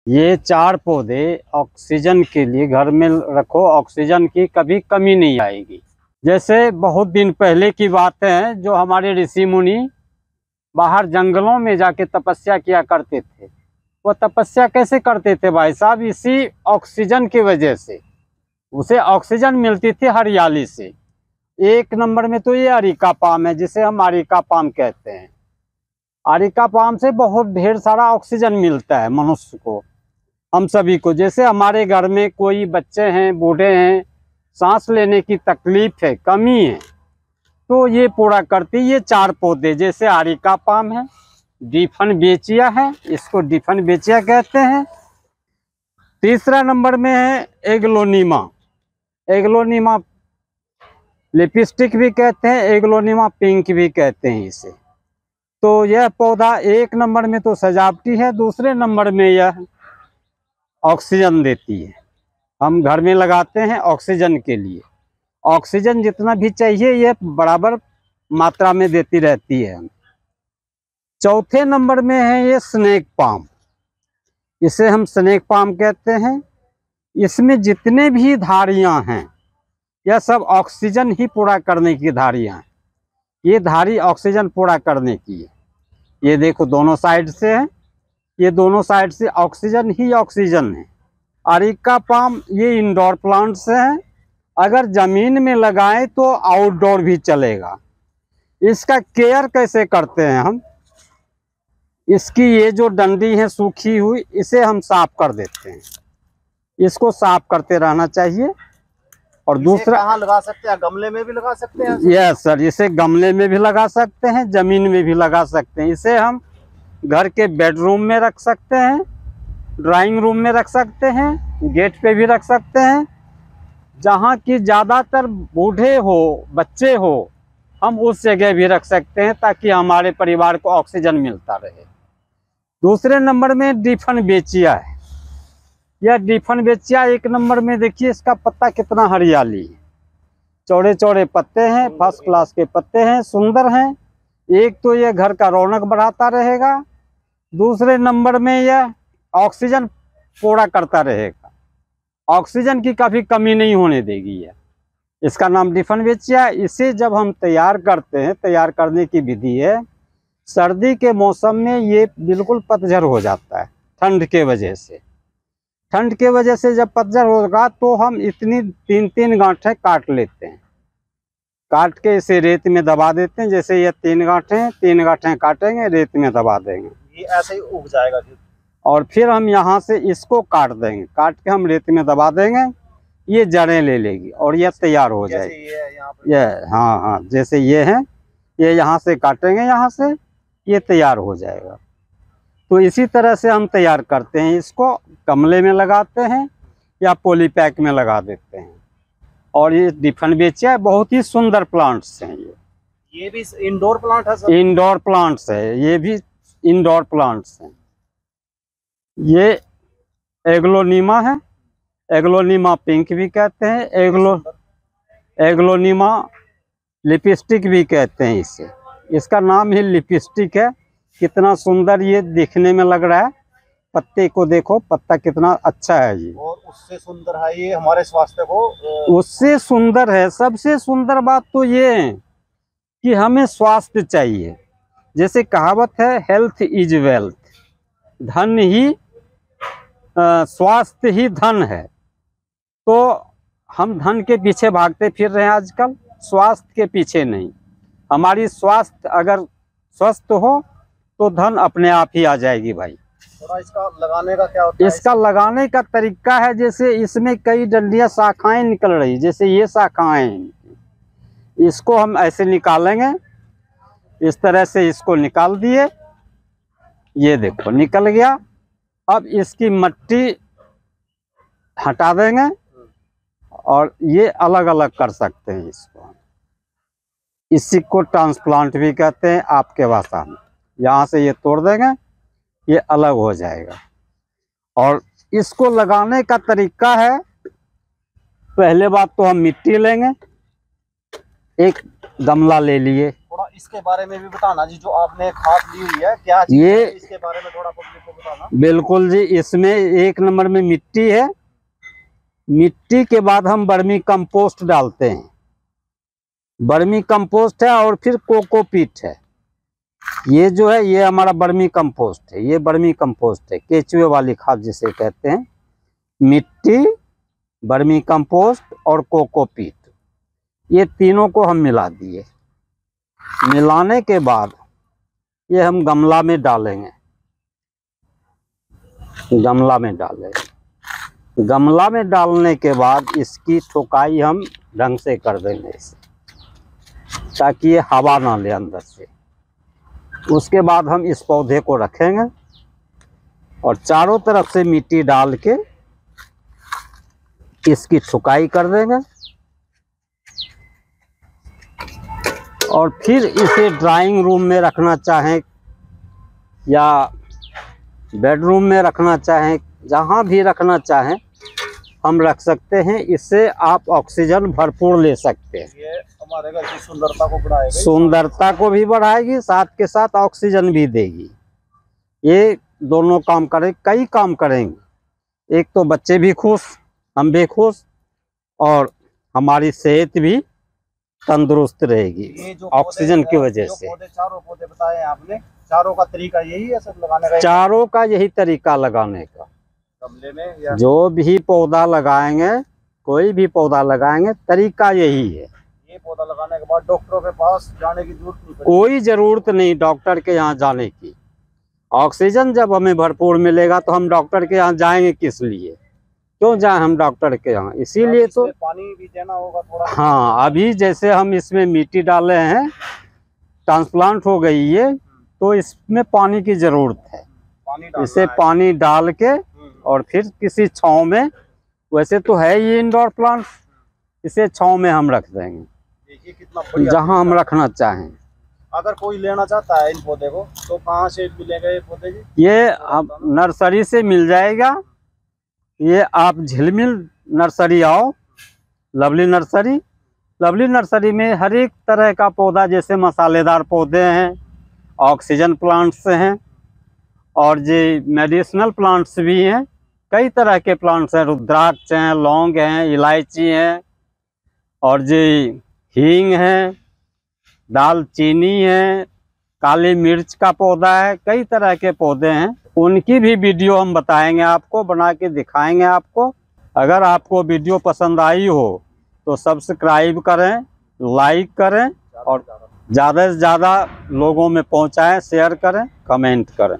ये 4 पौधे ऑक्सीजन के लिए घर में रखो, ऑक्सीजन की कभी कमी नहीं आएगी। जैसे बहुत दिन पहले की बात है, जो हमारे ऋषि मुनि बाहर जंगलों में जाके तपस्या किया करते थे। वो तपस्या कैसे करते थे भाई साहब? इसी ऑक्सीजन की वजह से उसे ऑक्सीजन मिलती थी हरियाली से। एक नंबर में तो ये अरिका पाम है, जिसे हम अरिका पाम कहते हैं। अरिका पाम से बहुत ढेर सारा ऑक्सीजन मिलता है मनुष्य को, हम सभी को। जैसे हमारे घर में कोई बच्चे हैं, बूढ़े हैं, सांस लेने की तकलीफ है, कमी है, तो ये पूरा करती ये 4 पौधे। जैसे अरिका पाम है, डिफनबेचिया है, इसको डिफनबेचिया कहते हैं। तीसरा नंबर में है एग्लोनिमा। एग्लोनिमा लिपस्टिक भी कहते हैं, एग्लोनिमा पिंक भी कहते हैं इसे। तो यह पौधा एक नंबर में तो सजावटी है, दूसरे नंबर में यह ऑक्सीजन देती है। हम घर में लगाते हैं ऑक्सीजन के लिए। ऑक्सीजन जितना भी चाहिए ये बराबर मात्रा में देती रहती है। चौथे नंबर में है ये स्नेक पाम। इसे हम स्नेक पाम कहते हैं। इसमें जितने भी धारियां हैं, यह सब ऑक्सीजन ही पूरा करने की धारियां हैं। ये धारी ऑक्सीजन पूरा करने की है। ये देखो दोनों साइड से है, ये दोनों साइड से ऑक्सीजन ही ऑक्सीजन है। अरिका पाम ये इंडोर प्लांट्स हैं, अगर जमीन में लगाएं तो आउटडोर भी चलेगा। इसका केयर कैसे करते हैं हम? इसकी ये जो डंडी है सूखी हुई, इसे हम साफ कर देते हैं। इसको साफ करते रहना चाहिए। और दूसरा, कहाँ लगा सकते हैं? गमले में भी लगा सकते हैं? यस सर, इसे गमले में भी लगा सकते हैं, जमीन में भी लगा सकते हैं। इसे हम घर के बेडरूम में रख सकते हैं, ड्राइंग रूम में रख सकते हैं, गेट पे भी रख सकते हैं। जहाँ की ज़्यादातर बूढ़े हो, बच्चे हो, हम उस जगह भी रख सकते हैं, ताकि हमारे परिवार को ऑक्सीजन मिलता रहे। दूसरे नंबर में डिफनबेचिया है। यह डिफनबेचिया एक नंबर में, देखिए इसका पत्ता कितना हरियाली है, चौड़े चौड़े पत्ते हैं, फर्स्ट क्लास के पत्ते हैं, सुंदर हैं। एक तो यह घर का रौनक बढ़ाता रहेगा, दूसरे नंबर में यह ऑक्सीजन पूरा करता रहेगा। ऑक्सीजन की कभी कमी नहीं होने देगी यह। इसका नाम डिफनबेचिया। इसे जब हम तैयार करते हैं, तैयार करने की विधि है, सर्दी के मौसम में ये बिल्कुल पतझड़ हो जाता है ठंड के वजह से। ठंड के वजह से जब पतझड़ होगा तो हम इतनी 3-3 गांठें काट लेते हैं। काट के इसे रेत में दबा देते हैं। जैसे ये 3 गांठें काटेंगे, रेत में दबा देंगे, ये ऐसे ही उग जाएगा। और फिर हम यहाँ से इसको काट देंगे, काट के हम रेत में दबा देंगे, ये जड़ें ले लेगी और यह तैयार हो जाएगी। ये हाँ, जैसे ये है, ये यहाँ से काटेंगे, यहाँ से ये तैयार हो जाएगा। तो इसी तरह से हम तैयार करते हैं। इसको गमले में लगाते हैं या पॉलीपैक में लगा देते हैं। और ये डिफनबेचिया बहुत ही सुंदर प्लांट्स हैं। ये भी इंडोर प्लांट है सर? इंडोर प्लांट्स है, ये भी इंडोर प्लांट्स हैं। ये एग्लोनिमा है, एग्लोनिमा पिंक भी कहते हैं, एग्लोनिमा लिपस्टिक भी कहते हैं इसे। इसका नाम ही लिपस्टिक है। कितना सुंदर ये दिखने में लग रहा है। पत्ते को देखो, पत्ता कितना अच्छा है ये, और उससे सुंदर है ये हमारे स्वास्थ्य को, उससे सुंदर है। सबसे सुंदर बात तो ये है कि हमें स्वास्थ्य चाहिए। जैसे कहावत है, हेल्थ इज वेल्थ, धन ही स्वास्थ्य ही धन है। तो हम धन के पीछे भागते फिर रहे हैं आजकल, स्वास्थ्य के पीछे नहीं। हमारी स्वास्थ्य अगर स्वस्थ हो तो धन अपने आप ही आ जाएगी भाई। थोड़ा इसका लगाने का क्या होता है? इसका लगाने का तरीका है, जैसे इसमें कई डंडियां शाखाएं निकल रही, जैसे ये शाखाएं, इसको हम ऐसे निकालेंगे, इस तरह से इसको निकाल दिए, ये देखो निकल गया। अब इसकी मट्टी हटा देंगे और ये अलग अलग कर सकते हैं इसको। इसी को ट्रांसप्लांट भी कहते हैं आपके भाषा में। यहाँ से ये तोड़ देंगे, ये अलग हो जाएगा। और इसको लगाने का तरीका है, पहले बात तो हम मिट्टी लेंगे, एक गमला ले लिए, थोड़ा इसके बारे में भी बताना जी, जो आपने खाद ली हुई है क्या चीज़ ये है, इसके बारे में थोड़ा पब्लिक को बताना। बिल्कुल जी, इसमें एक नंबर में मिट्टी है। मिट्टी के बाद हम वर्मी कंपोस्ट डालते हैं। वर्मी कंपोस्ट है और फिर कोकोपीट है। ये जो है ये हमारा वर्मी कंपोस्ट है। ये वर्मी कंपोस्ट है, केचुए वाली खाद जिसे कहते हैं। मिट्टी, वर्मी कंपोस्ट और कोकोपीट, ये तीनों को हम मिला दिए। मिलाने के बाद ये हम गमला में डालेंगे। गमला में डालेंगे। गमला में डालने के बाद इसकी ठोकाई हम ढंग से कर देंगे इसे, ताकि ये हवा ना ले अंदर से। उसके बाद हम इस पौधे को रखेंगे और चारों तरफ से मिट्टी डाल के इसकी ठुकाई कर देंगे और फिर इसे ड्राइंग रूम में रखना चाहें या बेडरूम में रखना चाहें, जहां भी रखना चाहें हम रख सकते हैं। इससे आप ऑक्सीजन भरपूर ले सकते हैं। ये हमारे घर की सुंदरता को बढ़ाएगा, सुंदरता को भी बढ़ाएगी, साथ के साथ ऑक्सीजन भी देगी। ये दोनों काम करें, कई काम करेंगे। एक तो बच्चे भी खुश, हम भी खुश और हमारी सेहत भी तंदुरुस्त रहेगी ये जो ऑक्सीजन की वजह से। चारों पौधे बताए आपने, चारों का तरीका यही है सब लगाने का? चारों का यही तरीका लगाने का। गमले में या जो भी पौधा लगाएंगे, कोई भी पौधा लगाएंगे, तरीका यही है। ये पौधा लगाने के बाद डॉक्टरों के पास जाने की जरूरत नहीं पड़ेगी? कोई जरूरत नहीं डॉक्टर के यहाँ जाने की। ऑक्सीजन जब हमें भरपूर मिलेगा तो हम डॉक्टर के यहाँ जाएंगे किस लिए? क्यों जाएं हम डॉक्टर के यहाँ? इसीलिए तो पानी भी देना होगा थोड़ा। हाँ, अभी जैसे हम इसमें मिट्टी डाले हैं, ट्रांसप्लांट हो गई ये, तो इसमें पानी की जरूरत है। इसे पानी डाल के और फिर किसी छांव में, वैसे तो है ये इंडोर प्लांट, इसे छांव में हम रख देंगे। देखिए कितना बढ़िया, जहां हम रखना चाहें। अगर कोई लेना चाहता है इन पौधे को तो कहाँ से मिलेगा ये पौधे जी? ये आप नर्सरी से मिल जाएगा। ये आप झिलमिल नर्सरी आओ, लवली नर्सरी। लवली नर्सरी में हर एक तरह का पौधा, जैसे मसालेदार पौधे हैं, ऑक्सीजन प्लांट्स हैं और जो मेडिसिनल प्लांट्स भी हैं। कई तरह के प्लांट्स हैं, रुद्राक्ष हैं, लौंग हैं, इलायची हैं और जो हींग है, दालचीनी है, काली मिर्च का पौधा है। कई तरह के पौधे हैं, उनकी भी वीडियो हम बताएंगे आपको, बना के दिखाएंगे आपको। अगर आपको वीडियो पसंद आई हो तो सब्सक्राइब करें, लाइक करें और ज़्यादा से ज़्यादा लोगों में पहुंचाएं, शेयर करें, कमेंट करें।